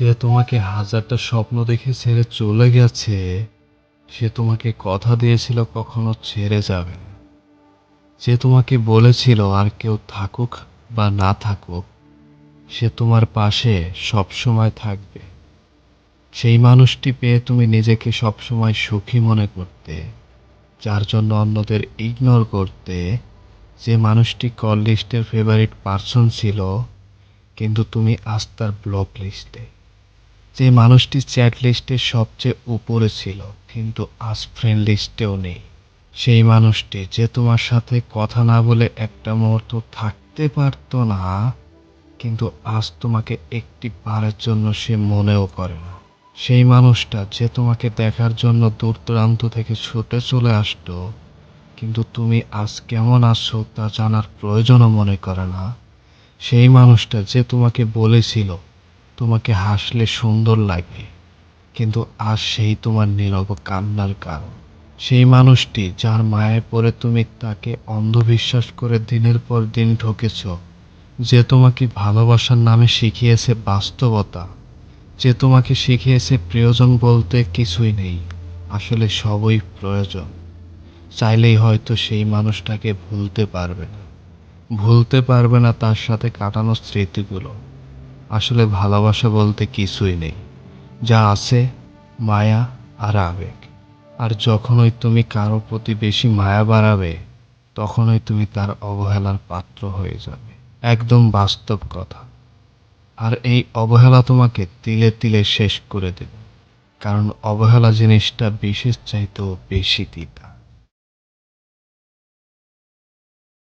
যে তোমাকে হাজারটা স্বপ্ন দেখে ছেড়ে চলে গেছে, সে তোমাকে কথা দিয়েছিল কখনো ছেড়ে যাবে না। যে তোমাকে বলেছিল আর কেউ থাকুক বা না থাকুক, সে তোমার পাশে সবসময় থাকবে। সেই মানুষটি পেয়ে তুমি নিজেকে সবসময় সুখী মনে করতে, যার জন্য অন্যদের ইগনোর করতে। যে মানুষটি কল লিস্টের ফেভারিট পার্সন ছিল, কিন্তু তুমি আজ তার ব্লক লিস্টে। যে মানুষটি চ্যাট লিস্টের সবচেয়ে উপরে ছিল, কিন্তু আজ ফ্রেন্ড লিস্টেও নেই। সেই মানুষটি যে তোমার সাথে কথা না বলে একটা মুহূর্ত থাকতে পারতো না, কিন্তু আজ তোমাকে একটি বারের জন্য সে মনেও করে না। সেই মানুষটা যে তোমাকে দেখার জন্য দূর দূরান্ত থেকে ছুটে চলে আসতো, কিন্তু তুমি আজ কেমন আছো তা জানার প্রয়োজনও মনে করে না। সেই মানুষটা যে তোমাকে বলেছিল তোমাকে হাসলে সুন্দর লাগে, কিন্তু আজ সেই তোমার নীরব কান্নার কারণ। সেই মানুষটি যার মায়ায় পড়ে তুমি তাকে অন্ধবিশ্বাস করে দিনের পর দিন ঠকেছ। যে তোমাকে ভালোবাসার নামে শিখিয়েছে বাস্তবতা, যে তোমাকে শিখিয়েছে প্রিয়জন বলতে কিছুই নেই, আসলে সবই প্রয়োজন। চাইলেই হয়তো সেই মানুষটাকে ভুলতে পারবে না, ভুলতে পারবে না তার সাথে কাটানো স্মৃতিগুলো। আসলে ভালোবাসা বলতে কিছুই নেই, যা আছে মায়া আর আবেগ। আর যখনই তুমি কারো প্রতি বেশি মায়া বাড়াবে, তখনই তুমি তার অবহেলার পাত্র হয়ে যাবে। একদম বাস্তব কথা। আর এই অবহেলা তোমাকে তিলে তিলে শেষ করে দেবে, কারণ অবহেলা জিনিসটা বিষের চাইতেও বেশি তিতা।